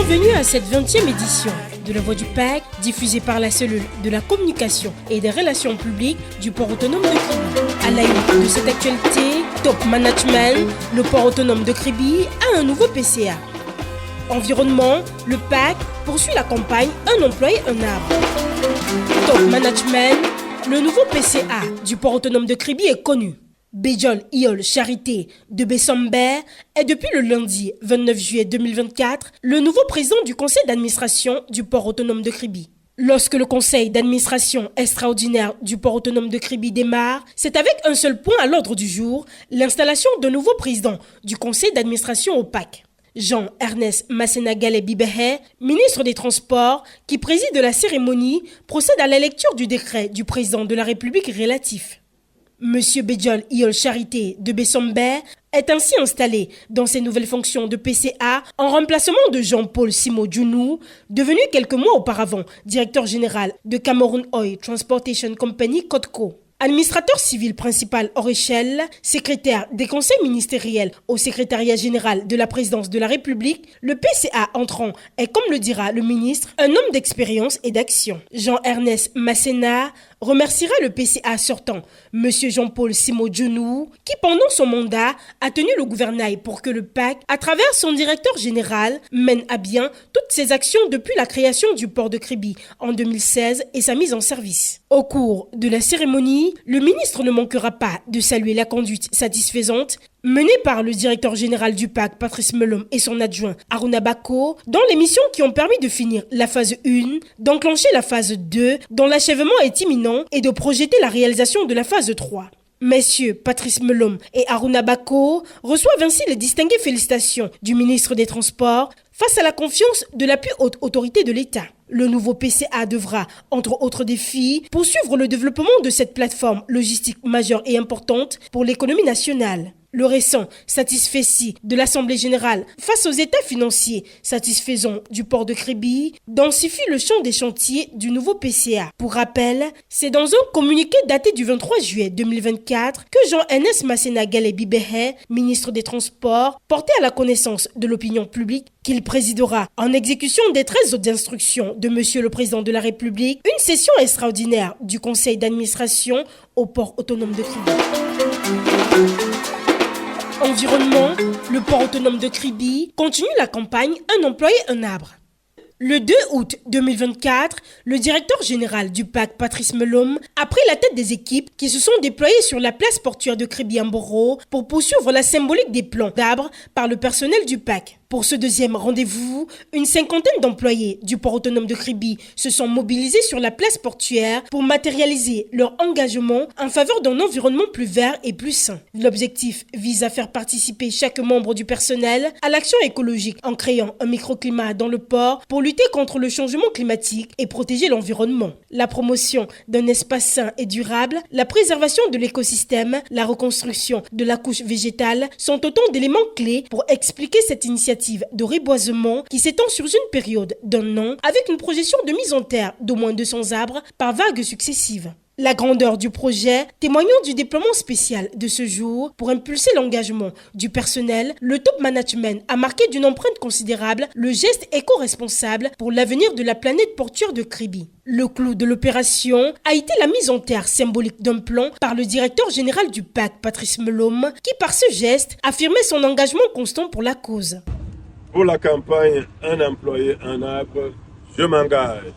Bienvenue à cette 20e édition de La Voix du PAC, diffusée par la cellule de la communication et des relations publiques du port autonome de Kribi. À la une de cette actualité, Top Management, le port autonome de Kribi a un nouveau PCA. Environnement, le PAC poursuit la campagne Un employé, un arbre. Top Management, le nouveau PCA du port autonome de Kribi est connu. Béjol Iol Charité de Bessambert est depuis le lundi 29 juillet 2024 le nouveau président du conseil d'administration du port autonome de Kribi. Lorsque le conseil d'administration extraordinaire du port autonome de Kribi démarre, c'est avec un seul point à l'ordre du jour, l'installation d'un nouveau président du conseil d'administration au PAC. Jean-Ernest Masséna-Gallet-Bibéhé, ministre des Transports, qui préside la cérémonie, procède à la lecture du décret du président de la République relatif. Monsieur Béjol Iol Charité de Bessambert est ainsi installé dans ses nouvelles fonctions de PCA en remplacement de Jean-Paul Simo Djounou, devenu quelques mois auparavant directeur général de Cameroon Oil Transportation Company Codco. Administrateur civil principal hors échelle, secrétaire des conseils ministériels au secrétariat général de la présidence de la République, le PCA entrant est, comme le dira le ministre, un homme d'expérience et d'action. Jean-Ernest Masséna remerciera le PCA sortant, M. Jean-Paul Simo Djounou, qui pendant son mandat a tenu le gouvernail pour que le PAC, à travers son directeur général, mène à bien toutes ses actions depuis la création du port de Kribi en 2016 et sa mise en service. Au cours de la cérémonie, le ministre ne manquera pas de saluer la conduite satisfaisante menée par le directeur général du PAC, Patrice Melom, et son adjoint, Aruna Bako, dans les missions qui ont permis de finir la phase 1, d'enclencher la phase 2, dont l'achèvement est imminent, et de projeter la réalisation de la phase 3. Messieurs Patrice Melom et Aruna Bako reçoivent ainsi les distinguées félicitations du ministre des Transports face à la confiance de la plus haute autorité de l'État. Le nouveau PCA devra, entre autres défis, poursuivre le développement de cette plateforme logistique majeure et importante pour l'économie nationale. Le récent satisfecit de l'Assemblée générale face aux états financiers satisfaisants du port de Kribi densifie le champ des chantiers du nouveau PCA. Pour rappel, c'est dans un communiqué daté du 23 juillet 2024 que Jean-Ernest Masséna-Gallet-Bibéhé, ministre des Transports, portait à la connaissance de l'opinion publique qu'il présidera, en exécution des 13 autres instructions de Monsieur le Président de la République, une session extraordinaire du conseil d'administration au port autonome de Kribi. Environnement, le port autonome de Kribi continue la campagne Un employé, un arbre. Le 2 août 2024, le directeur général du PAC, Patrice Melom, a pris la tête des équipes qui se sont déployées sur la place portuaire de Kribi-Mboro pour poursuivre la symbolique des plants d'arbres par le personnel du PAC. Pour ce deuxième rendez-vous, une cinquantaine d'employés du port autonome de Kribi se sont mobilisés sur la place portuaire pour matérialiser leur engagement en faveur d'un environnement plus vert et plus sain. L'objectif vise à faire participer chaque membre du personnel à l'action écologique en créant un microclimat dans le port pour lutter contre le changement climatique et protéger l'environnement. La promotion d'un espace sain et durable, la préservation de l'écosystème, la reconstruction de la couche végétale sont autant d'éléments clés pour expliquer cette initiative de reboisement qui s'étend sur une période d'un an avec une projection de mise en terre d'au moins 200 arbres par vagues successives. La grandeur du projet, témoignant du déploiement spécial de ce jour pour impulser l'engagement du personnel, le top management a marqué d'une empreinte considérable le geste éco-responsable pour l'avenir de la planète portuaire de Kribi. Le clou de l'opération a été la mise en terre symbolique d'un plan par le directeur général du PAC, Patrice Melom, qui par ce geste affirmait son engagement constant pour la cause. Pour la campagne Un employé, un arbre, je m'engage.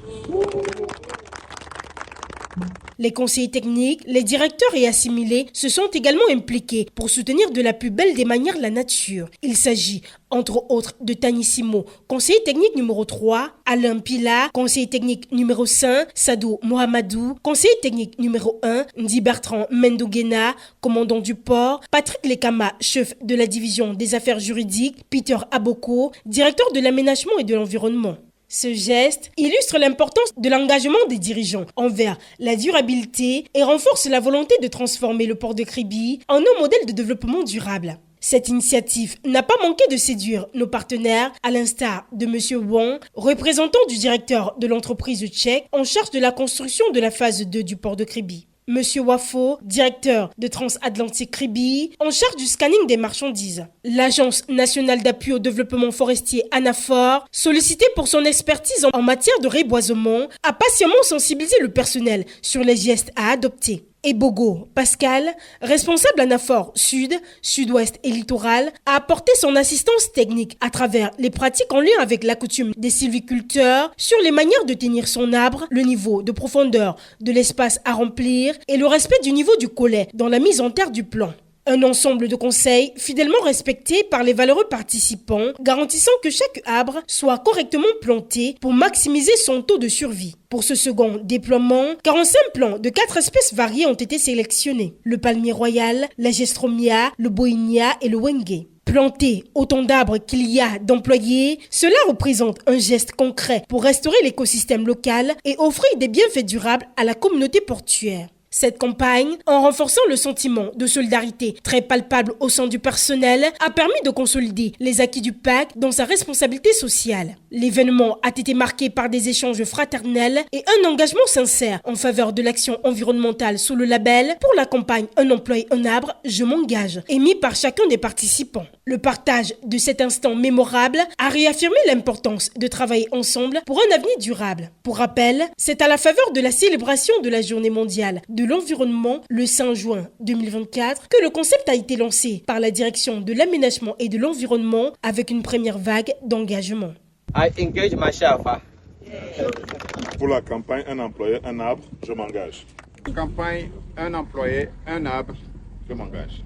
Les conseillers techniques, les directeurs et assimilés se sont également impliqués pour soutenir de la plus belle des manières la nature. Il s'agit, entre autres, de Tanissimo, conseiller technique numéro 3, Alain Pila, conseiller technique numéro 5, Sadou Mohamedou, conseiller technique numéro 1, Ndi Bertrand Mendoguena, commandant du port, Patrick Lekama, chef de la division des affaires juridiques, Peter Aboko, directeur de l'aménagement et de l'environnement. Ce geste illustre l'importance de l'engagement des dirigeants envers la durabilité et renforce la volonté de transformer le port de Kribi en un modèle de développement durable. Cette initiative n'a pas manqué de séduire nos partenaires, à l'instar de M. Wong, représentant du directeur de l'entreprise tchèque en charge de la construction de la phase 2 du port de Kribi. Monsieur Wafo, directeur de Transatlantic Ribi, en charge du scanning des marchandises. L'Agence nationale d'appui au développement forestier ANAFOR, sollicitée pour son expertise en matière de reboisement, a patiemment sensibilisé le personnel sur les gestes à adopter. Et Bogo Pascal, responsable ANAFOR Sud, Sud-Ouest et Littoral, a apporté son assistance technique à travers les pratiques en lien avec la coutume des sylviculteurs sur les manières de tenir son arbre, le niveau de profondeur de l'espace à remplir et le respect du niveau du collet dans la mise en terre du plan. Un ensemble de conseils fidèlement respectés par les valeureux participants, garantissant que chaque arbre soit correctement planté pour maximiser son taux de survie. Pour ce second déploiement, 45 plants de 4 espèces variées ont été sélectionnés. Le palmier royal, la gestromia, le boinia et le wenge. Planter autant d'arbres qu'il y a d'employés, cela représente un geste concret pour restaurer l'écosystème local et offrir des bienfaits durables à la communauté portuaire. Cette campagne, en renforçant le sentiment de solidarité très palpable au sein du personnel, a permis de consolider les acquis du PAC dans sa responsabilité sociale. L'événement a été marqué par des échanges fraternels et un engagement sincère en faveur de l'action environnementale sous le label pour la campagne Un employé, un arbre, je m'engage, émis par chacun des participants. Le partage de cet instant mémorable a réaffirmé l'importance de travailler ensemble pour un avenir durable. Pour rappel, c'est à la faveur de la célébration de la Journée mondiale de l'environnement le 5 juin 2024 que le concept a été lancé par la direction de l'aménagement et de l'environnement avec une première vague d'engagement. I engage myself. Pour la campagne Un employé, un arbre, je m'engage. Campagne Un employé, un arbre, je m'engage.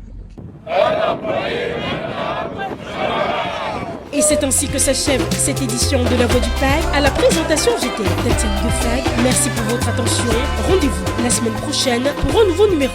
Et c'est ainsi que s'achève cette édition de La Voix du PAC. À la présentation, j'étais Tatiane Defag. Merci pour votre attention. Rendez-vous la semaine prochaine pour un nouveau numéro.